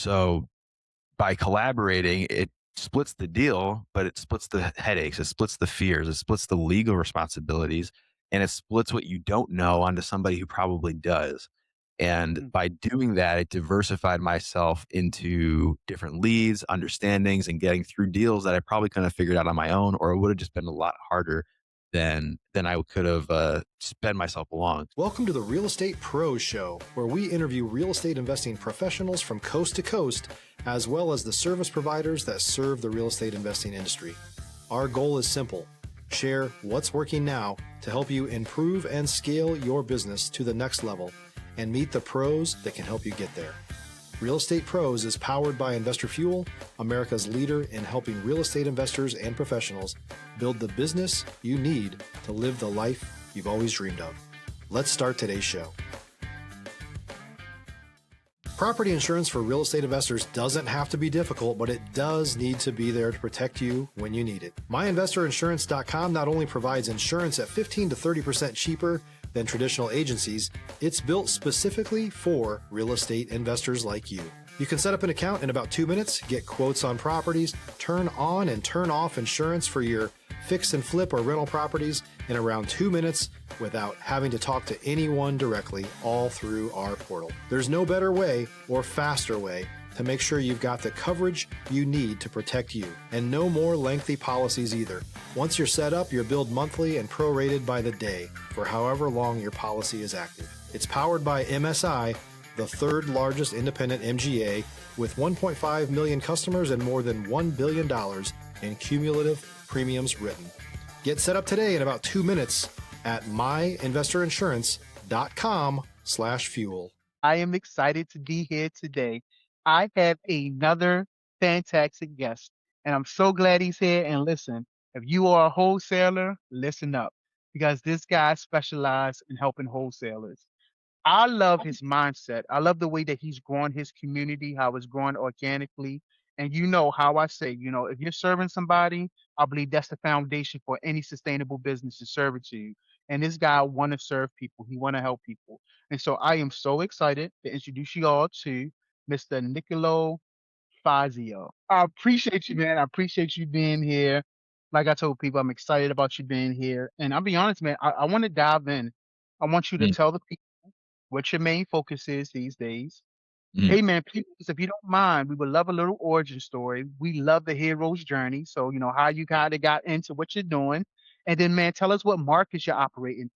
So by collaborating, it splits the deal, but it splits the headaches, it splits the fears, it splits the legal responsibilities, and it splits what you don't know onto somebody who probably does. And Mm. by doing that, it diversified myself into different leads, understandings, and getting through deals that I probably couldn't have figured out on my own, or it would have just been a lot harder than I could have sped myself along. Welcome to the Real Estate Pros Show, where we interview real estate investing professionals from coast to coast, as well as the service providers that serve the real estate investing industry. Our goal is simple: share what's working now to help you improve and scale your business to the next level and meet the pros that can help you get there. Real Estate Pros is powered by Investor Fuel, America's leader in helping real estate investors and professionals build the business you need to live the life you've always dreamed of. Let's start today's show. Property insurance for real estate investors doesn't have to be difficult, but it does need to be there to protect you when you need it. MyInvestorInsurance.com not only provides insurance at 15 to 30% cheaper than traditional agencies, it's built specifically for real estate investors like you. You can set up an account in about 2 minutes, get quotes on properties, turn on and turn off insurance for your fix and flip or rental properties in around 2 minutes without having to talk to anyone directly, all through our portal. There's no better way or faster way to make sure you've got the coverage you need to protect you, and no more lengthy policies either. Once you're set up, you're billed monthly and prorated by the day for however long your policy is active. It's powered by MSI, the third largest independent MGA, with 1.5 million customers and more than $1 billion in cumulative premiums written. Get set up today in about 2 minutes at myinvestorinsurance.com/fuel. I am excited to be here today. I have another fantastic guest, and I'm so glad he's here. And listen, if you are a wholesaler, listen up, because this guy specializes in helping wholesalers. I love his mindset. I love the way that he's grown his community, how it's grown organically. And you know how I say, if you're serving somebody, I believe that's the foundation for any sustainable business to serve it to you. And this guy want to serve people. He want to help people. And so I am so excited to introduce you all to Mr. Niccolo Fazio. I appreciate you, man. I appreciate you being here. Like I told people, I'm excited about you being here. And I'll be honest, man, I want to dive in. I want you to Mm, tell the people what your main focus is these days. mm. Hey man, please, if you don't mind, we would love a little origin story. We love the hero's journey. So, how you kind of got into what you're doing. And then, man, tell us what markets you're operating.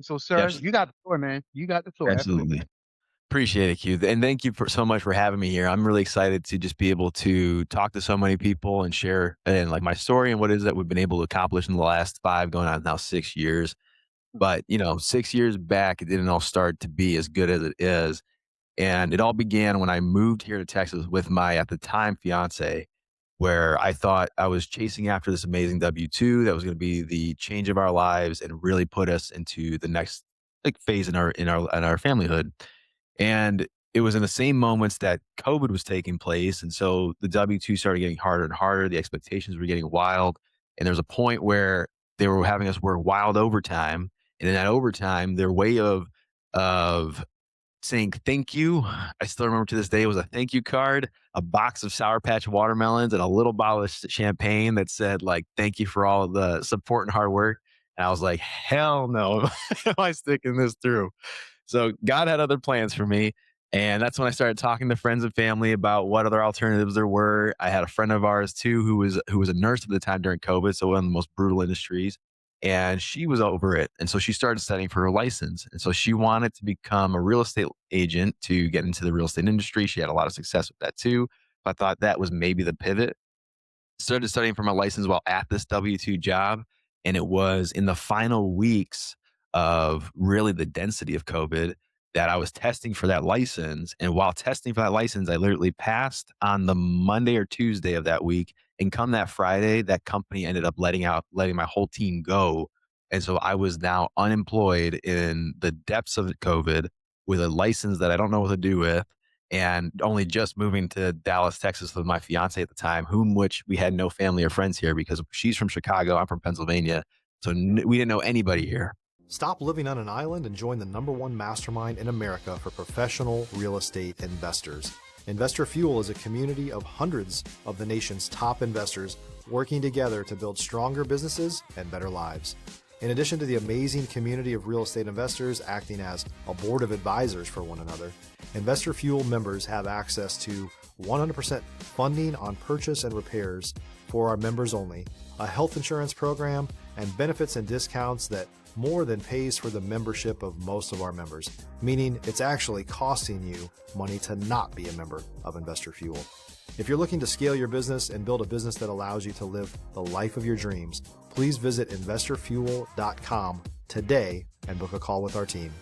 So, sir, Yes, you got the floor, man. You got the floor. Absolutely. absolutely. Appreciate it, Q. And thank you so much for having me here. I'm really excited to just be able to talk to so many people and share and like my story and what it is that we've been able to accomplish in the last 5, going on now 6 years. But 6 years back, it didn't all start to be as good as it is. And it all began when I moved here to Texas with my, at the time, fiance, where I thought I was chasing after this amazing W-2 that was going to be the change of our lives and really put us into the next like phase in our familyhood. And it was in the same moments that COVID was taking place. And so the W-2 started getting harder and harder. The expectations were getting wild. And there was a point where they were having us work wild overtime. And in that overtime, their way of saying thank you, I still remember to this day, it was a thank you card, a box of Sour Patch watermelons, and a little bottle of champagne that said, like, thank you for all of the support and hard work. And I was like, hell no, am I sticking this through? So God had other plans for me. And that's when I started talking to friends and family about what other alternatives there were. I had a friend of ours too who was a nurse at the time during COVID, so one of the most brutal industries, and she was over it. And so she started studying for her license. And so she wanted to become a real estate agent to get into the real estate industry. She had a lot of success with that too. I thought that was maybe the pivot. Started studying for my license while at this W-2 job. And it was in the final weeks of really the density of COVID that I was testing for that license. And while testing for that license, I literally passed on the Monday or Tuesday of that week. And come that Friday, that company ended up letting my whole team go. And so I was now unemployed in the depths of COVID with a license that I don't know what to do with, and only just moving to Dallas, Texas with my fiance at the time, which we had no family or friends here because she's from Chicago, I'm from Pennsylvania. So we didn't know anybody here. Stop living on an island and join the #1 mastermind in America for professional real estate investors. Investor Fuel is a community of hundreds of the nation's top investors working together to build stronger businesses and better lives. In addition to the amazing community of real estate investors acting as a board of advisors for one another, Investor Fuel members have access to 100% funding on purchase and repairs for our members only, a health insurance program, and benefits and discounts that more than pays for the membership of most of our members, meaning it's actually costing you money to not be a member of Investor Fuel. If you're looking to scale your business and build a business that allows you to live the life of your dreams, please visit investorfuel.com today and book a call with our team.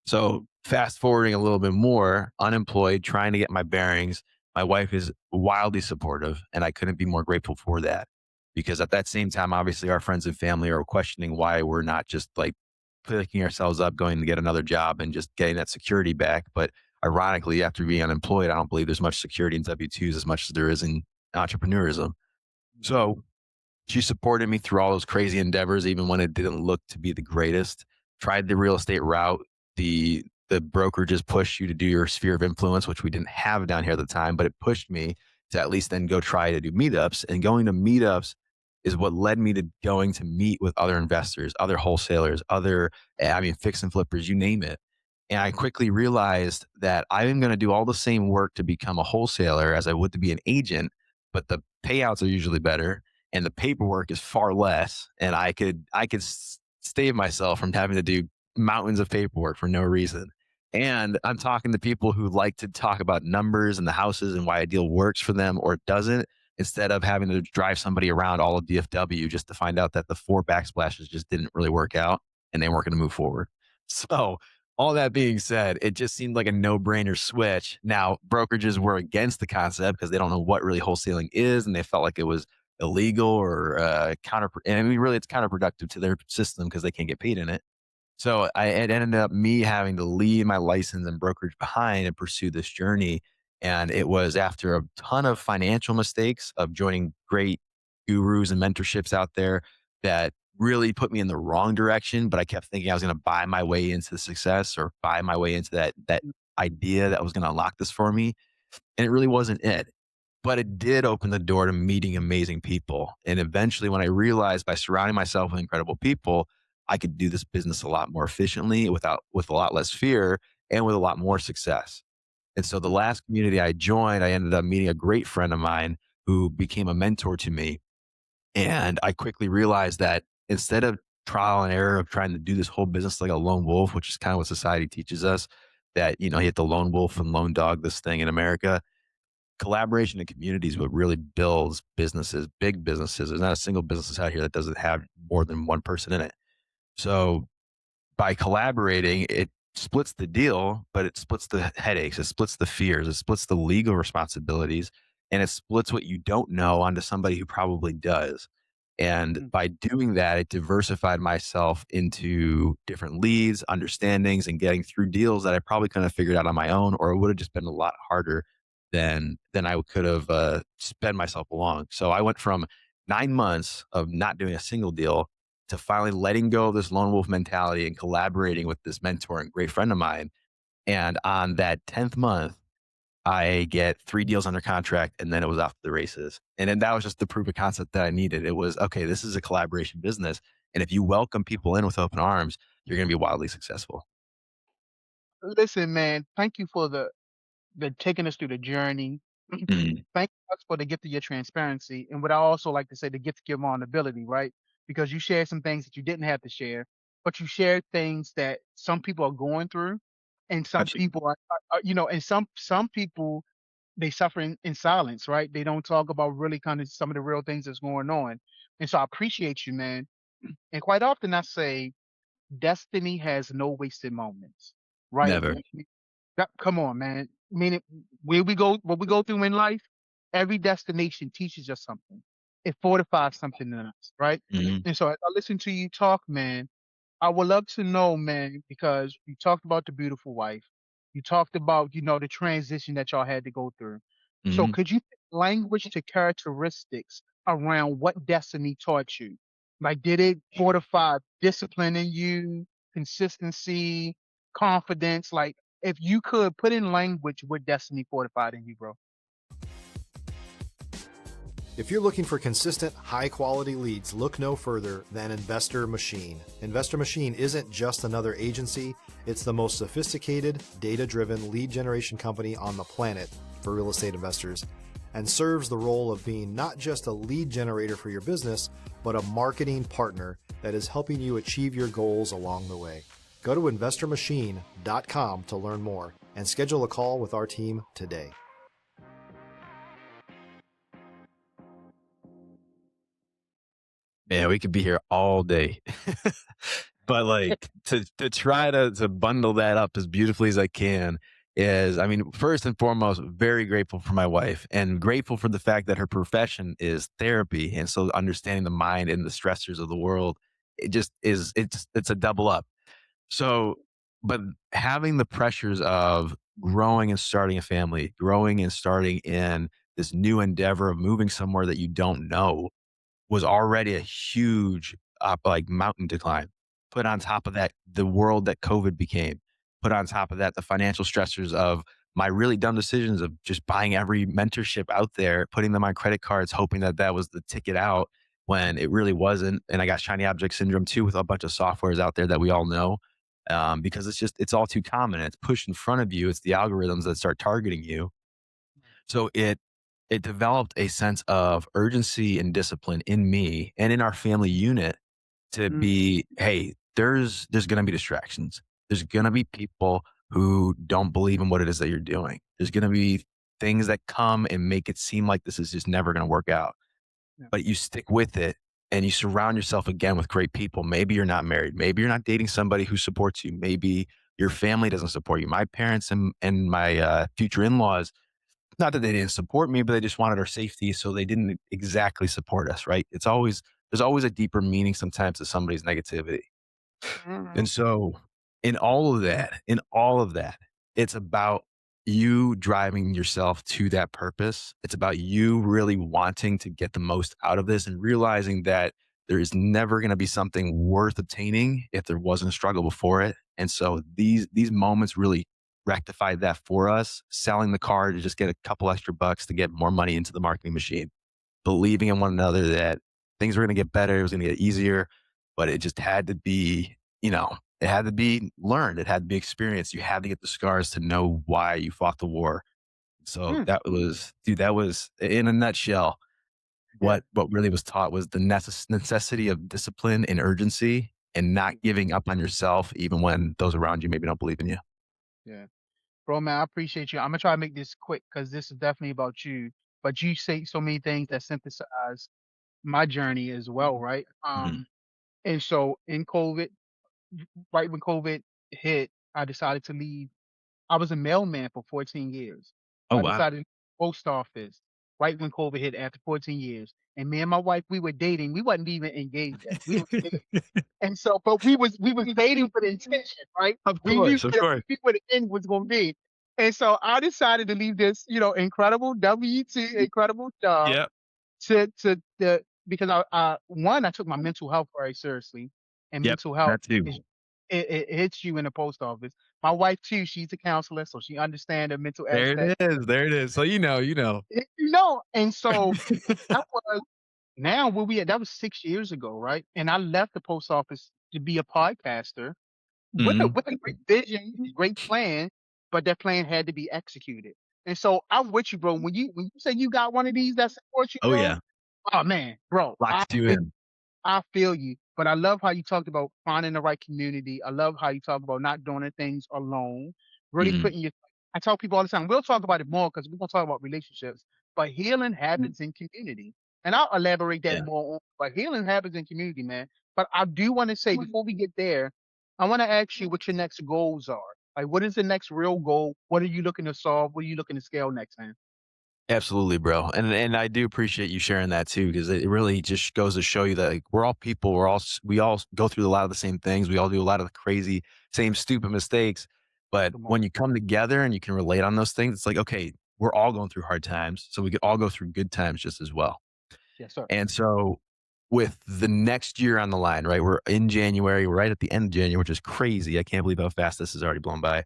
So fast forwarding a little bit more, unemployed, trying to get my bearings. My wife is wildly supportive, and I couldn't be more grateful for that. Because at that same time, obviously, our friends and family are questioning why we're not just like picking ourselves up, going to get another job and just getting that security back. But ironically, after being unemployed, I don't believe there's much security in W-2s as much as there is in entrepreneurism. So she supported me through all those crazy endeavors, even when it didn't look to be the greatest. Tried the real estate route. The broker just pushed you to do your sphere of influence, which we didn't have down here at the time, but it pushed me to at least then go try to do meetups. And going to meetups is what led me to going to meet with other investors, other wholesalers, fix and flippers, you name it. And I quickly realized that I'm going to do all the same work to become a wholesaler as I would to be an agent, but the payouts are usually better and the paperwork is far less. And I could save myself from having to do mountains of paperwork for no reason. And I'm talking to people who like to talk about numbers and the houses and why a deal works for them or it doesn't, instead of having to drive somebody around all of DFW just to find out that the 4 backsplashes just didn't really work out and they weren't going to move forward. So all that being said, it just seemed like a no-brainer switch. Now, brokerages were against the concept because they don't know what really wholesaling is, and they felt like it was illegal or really it's counterproductive to their system because they can't get paid in it. So it ended up me having to leave my license and brokerage behind and pursue this journey. And it was after a ton of financial mistakes of joining great gurus and mentorships out there that really put me in the wrong direction. But I kept thinking I was going to buy my way into success or buy my way into that idea that was going to unlock this for me. And it really wasn't it. But it did open the door to meeting amazing people. And eventually, when I realized by surrounding myself with incredible people, I could do this business a lot more efficiently with a lot less fear and with a lot more success. And so the last community I joined, I ended up meeting a great friend of mine who became a mentor to me. And I quickly realized that instead of trial and error of trying to do this whole business like a lone wolf, which is kind of what society teaches us, that, you hit the lone wolf and lone dog, this thing in America, collaboration and community is what really builds businesses, big businesses. There's not a single business out here that doesn't have more than one person in it. So by collaborating, it splits the deal, but it splits the headaches, it splits the fears, it splits the legal responsibilities, and it splits what you don't know onto somebody who probably does. And by doing that, it diversified myself into different leads, understandings, and getting through deals that I probably couldn't have figured out on my own, or it would have just been a lot harder than I could have sped myself along. So I went from 9 months of not doing a single deal to finally letting go of this lone wolf mentality and collaborating with this mentor and great friend of mine. And on that 10th month, I get 3 deals under contract and then it was off to the races. And then that was just the proof of concept that I needed. It was, okay, this is a collaboration business. And if you welcome people in with open arms, you're going to be wildly successful. Listen, man, thank you for the taking us through the journey. Mm, Thank us for the gift of your transparency. And what I also like to say, the gift of your vulnerability, right? Because you shared some things that you didn't have to share, but you shared things that some people are going through, and some Gotcha. people and some people they suffer in silence, right? They don't talk about really kind of some of the real things that's going on. And so I appreciate you, man. And quite often I say, destiny has no wasted moments, right? Never. Come on, man. Meaning, what we go through in life, every destination teaches us something. It fortifies something in us, right? Mhm, And so as I listen to you talk, man, I would love to know, man, because you talked about the beautiful wife. You talked about, the transition that y'all had to go through. So mhm. could you put language to characteristics around what destiny taught you? Like, did it fortify discipline in you, consistency, confidence? Like, if you could put in language what destiny fortified in you, bro. If you're looking for consistent, high-quality leads, look no further than Investor Machine. Investor Machine isn't just another agency. It's the most sophisticated, data-driven lead generation company on the planet for real estate investors, and serves the role of being not just a lead generator for your business, but a marketing partner that is helping you achieve your goals along the way. Go to investormachine.com to learn more and schedule a call with our team today. Yeah, we could be here all day. But like to try to bundle that up as beautifully as I can is, I mean, first and foremost, very grateful for my wife and grateful for the fact that her profession is therapy. And so understanding the mind and the stressors of the world, it just is, it's a double up. So, but having the pressures of growing and starting a family, growing and starting in this new endeavor of moving somewhere that you don't know was already a huge, like, mountain to climb. Put on top of that, the world that COVID became. Put on top of that, the financial stressors of my really dumb decisions of just buying every mentorship out there, putting them on credit cards, hoping that that was the ticket out when it really wasn't. And I got shiny object syndrome too with a bunch of softwares out there that we all know, because it's all too common. It's pushed in front of you. It's the algorithms that start targeting you. So it developed a sense of urgency and discipline in me and in our family unit to Mm, be, hey, there's going to be distractions. There's going to be people who don't believe in what it is that you're doing. There's going to be things that come and make it seem like this is just never going to work out. yeah. But you stick with it and you surround yourself again with great people. Maybe you're not married. Maybe you're not dating somebody who supports you. Maybe your family doesn't support you. My parents and my future in-laws, not that they didn't support me, but they just wanted our safety, so they didn't exactly support us, right? There's always a deeper meaning sometimes to somebody's negativity. And Mhm. so in all of that, it's about you driving yourself to that purpose. It's about you really wanting to get the most out of this and realizing that there is never going to be something worth obtaining if there wasn't a struggle before it. And so these moments really rectified that for us, selling the car to just get a couple extra bucks to get more money into the marketing machine, believing in one another that things were going to get better, it was going to get easier, but it just had to be, it had to be learned, it had to be experienced. You had to get the scars to know why you fought the war. So Mm, that was, dude, that was in a nutshell yeah, what really was taught was the necessity of discipline and urgency and not giving up on yourself even when those around you maybe don't believe in you. yeah. Bro, man, I appreciate you. I'm gonna try to make this quick because this is definitely about you. But you say so many things that synthesize my journey as well, right? Mhm. And so in COVID, right when COVID hit, I decided to leave. I was a mailman for 14 years. Oh, I wow. decided to leave the post office right when COVID hit after 14 years. And me and my wife, we were dating. We wasn't even engaged yet. We were dating. And so, but we was dating for the intention, right? Of We knew course, of that course. we knew what the end was gonna be. And so I decided to leave this, incredible W-2, incredible job Yep, to the because I took my mental health very seriously, and yep, mental health that too. is it hits you in the post office. My wife too, she's a counselor, so she understands the mental aspect. There it is. So you know. And so that was now where we at. That was 6 years ago, right? And I left the post office to be a podcaster with a Mhm. with a great vision, great plan, but that plan had to be executed. And so I'm with you, bro. When you say you got one of these that supports you, Oh, bro, yeah. oh man, bro, Locks you in. I feel you, but I love how you talked about finding the right community. I love how you talk about not doing the things alone, really Mhm. putting your I tell people all the time, we'll talk about it more because we're gonna talk about relationships, but healing happens in community. And I'll elaborate that Yeah. more on, but healing happens in community, man. But I do want to say before we get there, I want to ask you what your next goals are. Like what is the next real goal? What are you looking to solve? What are you looking to scale next, man? Absolutely, bro. And I do appreciate you sharing that too, because it really just goes to show you that like, we're all people. We all go through a lot of the same things. We all do a lot of the crazy, same stupid mistakes. But Come on. when you come together and you can relate on those things, it's like, okay, we're all going through hard times. So we could all go through good times just as well. Yes, sir. And so with the next year on the line, right? We're in January, we're right at the end of January, which is crazy. I can't believe how fast this has already blown by.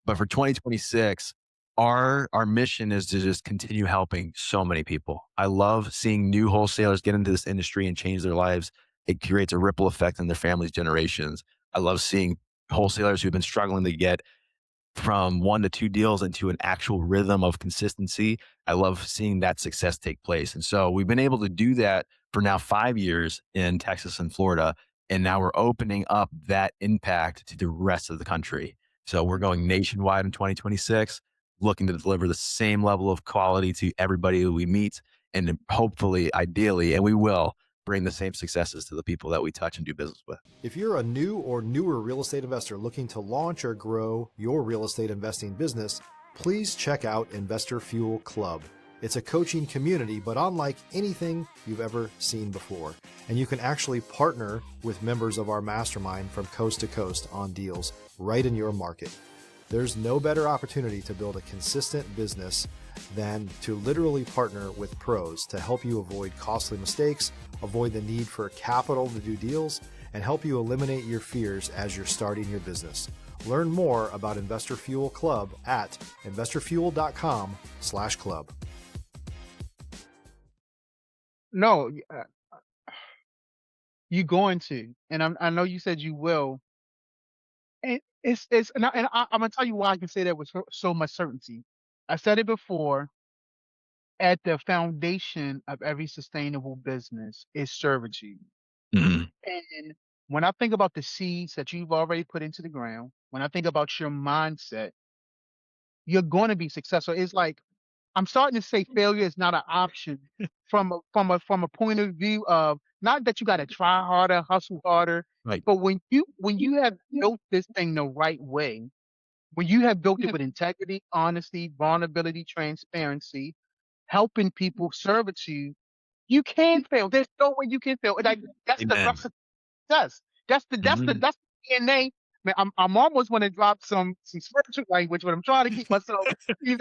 But for 2026, our mission is to just continue helping so many people. I love seeing new wholesalers get into this industry and change their lives. It creates a ripple effect in their families' generations. I love seeing wholesalers who've been struggling to get from 1 to 2 deals into an actual rhythm of consistency. I love seeing that success take place. And so we've been able to do that for now 5 years in Texas and Florida. And now we're opening up that impact to the rest of the country. So we're going nationwide in 2026, looking to deliver the same level of quality to everybody who we meet. And hopefully, ideally, and we will bring the same successes to the people that we touch and do business with. If you're a new or newer real estate investor looking to launch or grow your real estate investing business, please check out Investor Fuel Club. It's a coaching community, but unlike anything you've ever seen before. And you can actually partner with members of our mastermind from coast to coast on deals right in your market. There's no better opportunity to build a consistent business than to literally partner with pros to help you avoid costly mistakes, avoid the need for capital to do deals, and help you eliminate your fears as you're starting your business. Learn more about Investor Fuel Club at investorfuel.com/club. No, you're going to, and I know you said you will. And I'm gonna tell you why I can say that with so much certainty. I said it before. At the foundation of every sustainable business is servitude. Mhm. And when I think about the seeds that you've already put into the ground, when I think about your mindset, you're going to be successful. It's like I'm starting to say failure is not an option from a point of view of not that you got to try harder, hustle harder, Right. but when you have built this thing the right way, when you have built it with integrity, honesty, vulnerability, transparency, helping people, servitude, you can fail. There's no way you can fail. And that's the Amen. recipe does. Mhm. That's the DNA. Man, I'm almost want to drop some spiritual language, but I'm trying to keep myself, in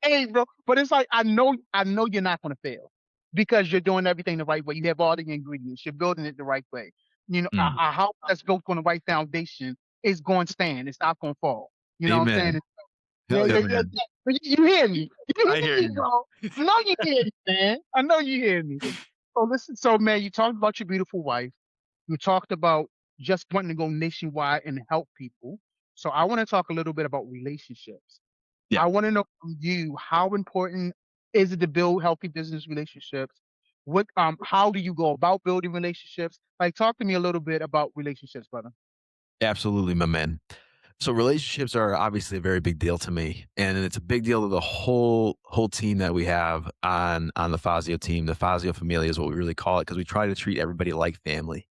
hey, bro. But it's like I know you're not going to fail because you're doing everything the right way. You have all the ingredients. You're building it the right way. Mm. A house that's built on the right foundation is going to stand. It's not going to fall. You know what I'm saying? Amen. Yeah, Hell yeah, yeah, yeah, man. yeah. You hear me? You I hear hear me, you. bro? I know you hear me, man. I know you hear me. So listen, so man, you talked about your beautiful wife. You talked about just wanting to go nationwide and help people. So I want to talk a little bit about relationships. Yeah. I want to know from you how important is it to build healthy business relationships? How do you go about building relationships? Like talk to me a little bit about relationships, brother. Absolutely, my man. So relationships are obviously a very big deal to me, and it's a big deal to the whole team that we have on the Fazio team. The Fazio Familia is what we really call it because we try to treat everybody like family.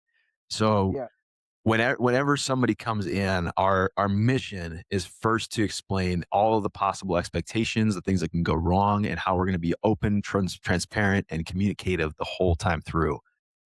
So Yeah. whenever somebody comes in, our mission is first to explain all of the possible expectations, the things that can go wrong, and how we're going to be open, transparent, and communicative the whole time through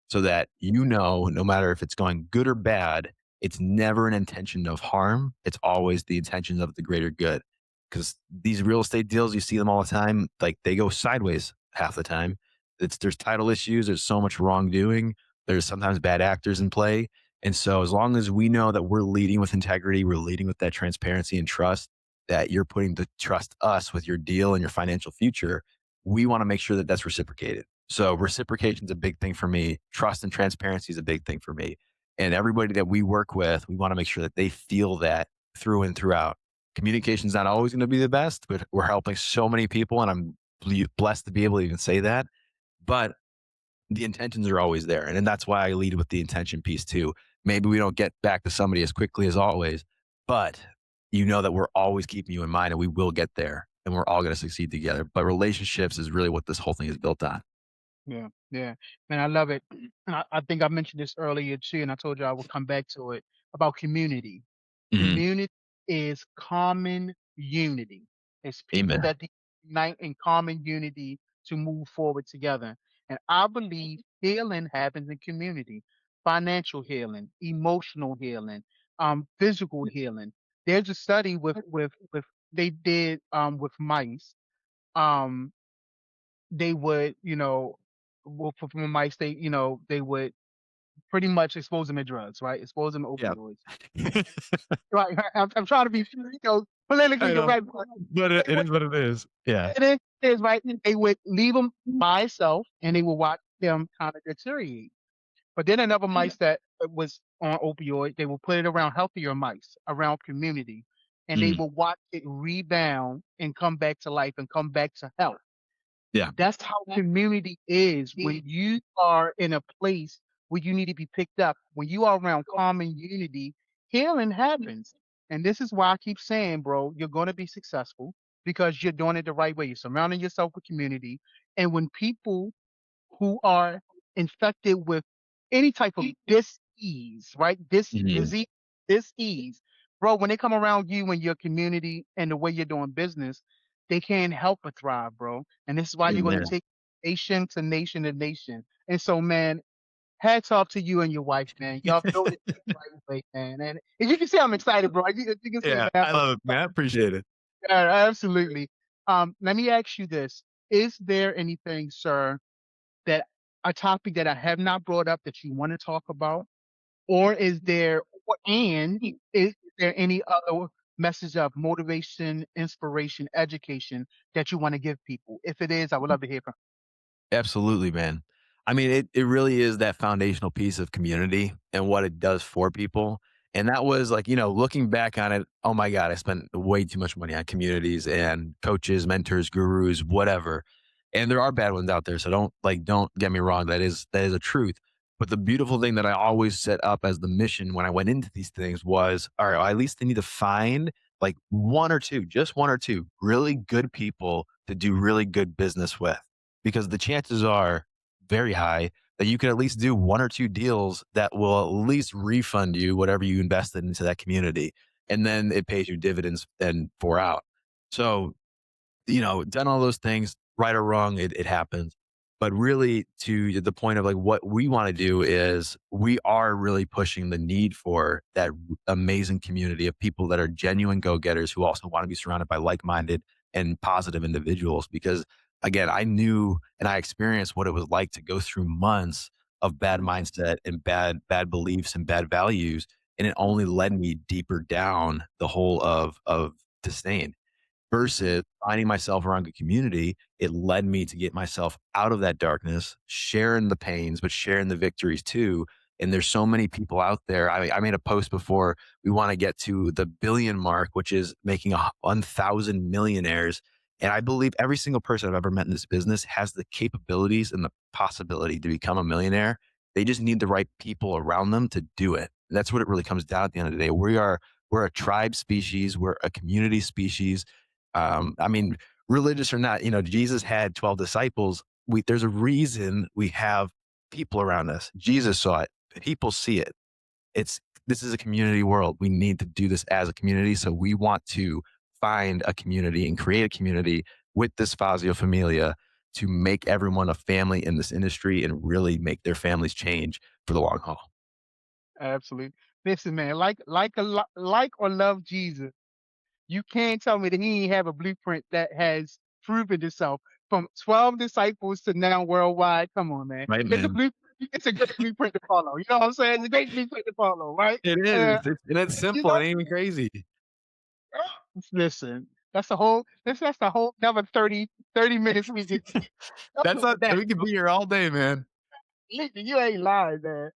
so that no matter if it's going good or bad, it's never an intention of harm. It's always the intention of the greater good. Because these real estate deals, you see them all the time, like they go sideways half the time. There's title issues, there's so much wrongdoing, there's sometimes bad actors in play. And so as long as we know that we're leading with integrity, we're leading with that transparency and trust, that you're putting to trust us with your deal and your financial future, we want to make sure that that's reciprocated. So reciprocation is a big thing for me. Trust and transparency is a big thing for me. And everybody that we work with, we want to make sure that they feel that through and throughout. Communication is not always going to be the best, but we're helping so many people, and I'm blessed to be able to even say that. But the intentions are always there, and that's why I lead with the intention piece too. Maybe we don't get back to somebody as quickly as always, but you know that we're always keeping you in mind, and we will get there, and we're all going to succeed together. But relationships is really what this whole thing is built on. Yeah, yeah. Man, I love it. And I think I mentioned this earlier too, and I told you I would come back to it about community. Mhm. Community is common unity. It's people Amen. that unite in common unity to move forward together. And I believe healing happens in community. Financial healing, emotional healing, physical healing. There's a study with they did with mice. Um, they would, from my state, they would pretty much expose them to drugs, right? Expose them to Yeah. opioids. Right. I'm trying to be, Politically I know, correct. but They it would, is what it is. Yeah. it is right. They would leave them by itself, and they would watch them kind of deteriorate. But then another mice that was on opioid, they will put it around healthier mice, around community, and they Mm, will watch it rebound and come back to life and come back to health. yeah. That's how community is. When you are in a place where you need to be picked up, when you are around common unity, healing happens. And this is why I keep saying, bro, you're going to be successful because you're doing it the right way. You're surrounding yourself with community. And when people who are infected with any type of dis-ease, right? This Mhm. disease, dis-ease, bro, when they come around you and your community and the way you're doing business, they can't help but thrive, bro. And this is why you're going to Amen. take nation to nation to nation. And so, man, hats off to you and your wife, man. Y'all built it the right way, man. And you can see I'm excited, bro. You can see, Yeah, man. I love it, man. I appreciate it. Absolutely. Let me ask you this. Is there anything, sir, that a topic that I have not brought up that you want to talk about? Or is there, is there any other message of motivation, inspiration, education that you want to give people? If it is, I would love to hear from Absolutely, man. I mean, it really is that foundational piece of community and what it does for people. And that was like, looking back on it, oh my God, I spent way too much money on communities and coaches, mentors, gurus, whatever. And there are bad ones out there. So don't get me wrong. That is a truth. But the beautiful thing that I always set up as the mission when I went into these things was, all right, well, at least I need to find like one or two, just one or two really good people to do really good business with, because the chances are very high that you can at least do one or two deals that will at least refund you whatever you invested into that community. And then it pays you dividends then for out. So, done all those things, right or wrong, it happens. But really, to the point of like what we want to do is we are really pushing the need for that amazing community of people that are genuine go getters who also want to be surrounded by like minded and positive individuals. Because again, I knew and I experienced what it was like to go through months of bad mindset and bad beliefs and bad values, and it only led me deeper down the hole of disdain versus finding myself around a community. It led me to get myself out of that darkness, sharing the pains, but sharing the victories too. And there's so many people out there. I made a post before, we want to get to the billion mark, which is making 1,000 millionaires. And I believe every single person I've ever met in this business has the capabilities and the possibility to become a millionaire. They just need the right people around them to do it. And that's what it really comes down at the end of the day. We're a tribe species. We're a community species. I mean, religious or not, Jesus had 12 disciples. There's a reason we have people around us. Jesus saw it. People see it. This is a community world. We need to do this as a community. So we want to find a community and create a community with this Fazio Familia to make everyone a family in this industry and really make their families change for the long haul. absolutely. Listen, man, like or love Jesus. You can't tell me that he ain't have a blueprint that has proven itself from 12 disciples to now worldwide. Come on, man. Right, It's a man. blueprint. It's a great blueprint to follow. You know what I'm saying? It's a great blueprint to follow, right? It Uh, is. And it's you simple. know, It ain't even crazy. listen, that's the whole another 30 minutes we just That's with not, that. we could be here all day, man. Listen, you ain't lying, man.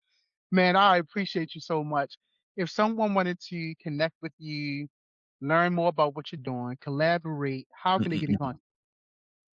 Man, I appreciate you so much. If someone wanted to connect with you, learn more about what you're doing, collaborate, how can they get in contact?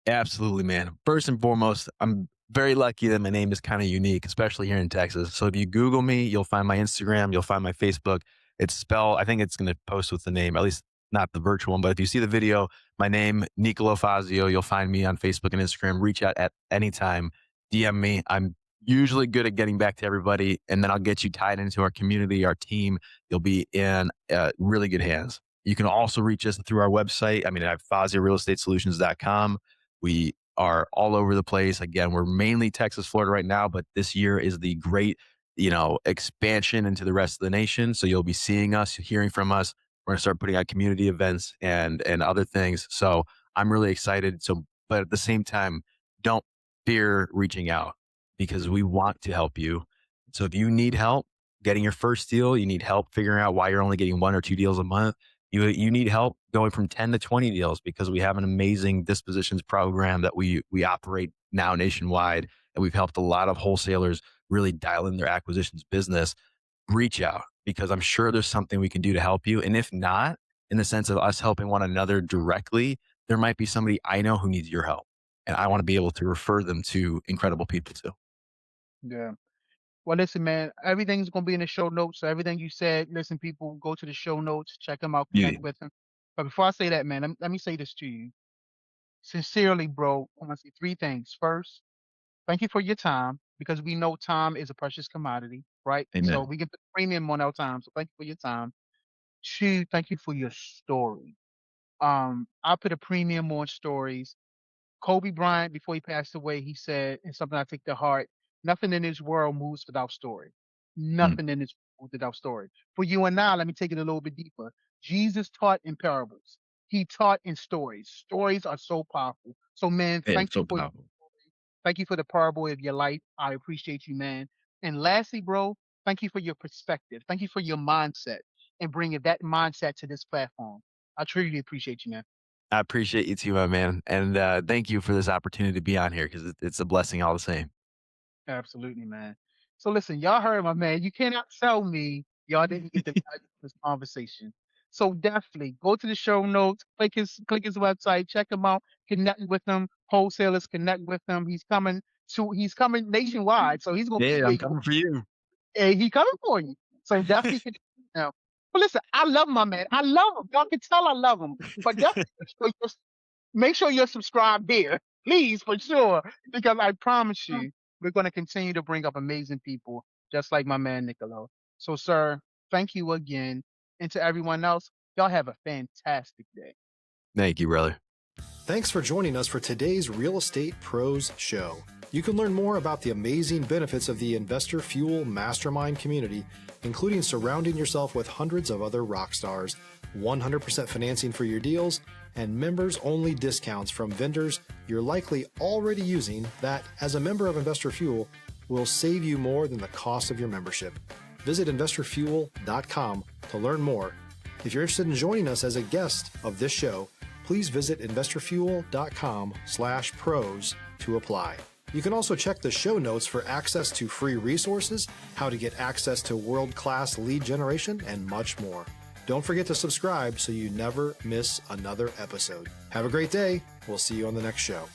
Absolutely, man. First and foremost, I'm very lucky that my name is kind of unique, especially here in Texas. So if you Google me, you'll find my Instagram, you'll find my Facebook. It's spelled, I think it's going to post with the name, at least not the virtual one. But if you see the video, my name, Niccolo Fazio, you'll find me on Facebook and Instagram. Reach out at any time, DM me. I'm usually good at getting back to everybody, and then I'll get you tied into our community, our team. You'll be in really good hands. You can also reach us through our website. I mean, I have FazioRealEstateSolutions.com. We are all over the place. Again, we're mainly Texas, Florida right now, but this year is the great, expansion into the rest of the nation. So you'll be seeing us, hearing from us. We're going to start putting out community events and other things. So I'm really excited. So, but at the same time, don't fear reaching out because we want to help you. So if you need help getting your first deal, you need help figuring out why you're only getting one or two deals a month, You need help going from 10 to 20 deals because we have an amazing dispositions program that we operate now nationwide, and we've helped a lot of wholesalers really dial in their acquisitions business. Reach out because I'm sure there's something we can do to help you. And if not, in the sense of us helping one another directly, there might be somebody I know who needs your help. And I want to be able to refer them to incredible people too. Yeah. Well, listen, man, everything's going to be in the show notes. So everything you said, listen, people, go to the show notes, check them out, Yeah. connect with them. But before I say that, man, let me say this to you. Sincerely, bro, I want to say three things. First, thank you for your time because we know time is a precious commodity, right? So Amen. we can put premium on our time. So thank you for your time. Two, thank you for your story. I put a premium on stories. Kobe Bryant, before he passed away, he said, and something I take to heart, nothing in this world moves without story. Mm. Nothing in this world without story. For you and I, let me take it a little bit deeper. Jesus taught in parables. He taught in stories. Stories are so powerful. So, man, Man, thank you so for powerful. thank you for the parable of your life. I appreciate you, man. And lastly, bro, thank you for your perspective. Thank you for your mindset and bringing that mindset to this platform. I truly appreciate you, man. I appreciate you too, my man. And thank you for this opportunity to be on here because it's a blessing all the same. Absolutely, man. So listen, y'all heard my man. You cannot tell me y'all didn't get the value of this conversation. So definitely go to the show notes, click his website, check him out, connect with him. Wholesalers connect with him. He's coming nationwide, so he's gonna be Yeah, where I'm you coming for you. and he coming for you. So definitely connect now. But listen, I love my man. I love him. Y'all can tell I love him. But definitely make sure you're subscribed there, please, for sure. Because I promise you, we're going to continue to bring up amazing people, just like my man Niccolo. So, sir, thank you again. And to everyone else, y'all have a fantastic day. Thank you, brother. Thanks for joining us for today's Real Estate Pros Show. You can learn more about the amazing benefits of the Investor Fuel Mastermind community, including surrounding yourself with hundreds of other rock stars, 100% financing for your deals, and members-only discounts from vendors you're likely already using that, as a member of Investor Fuel, will save you more than the cost of your membership. Visit investorfuel.com to learn more. If you're interested in joining us as a guest of this show, please visit investorfuel.com/pros to apply. You can also check the show notes for access to free resources, how to get access to world-class lead generation, and much more. Don't forget to subscribe so you never miss another episode. Have a great day. We'll see you on the next show.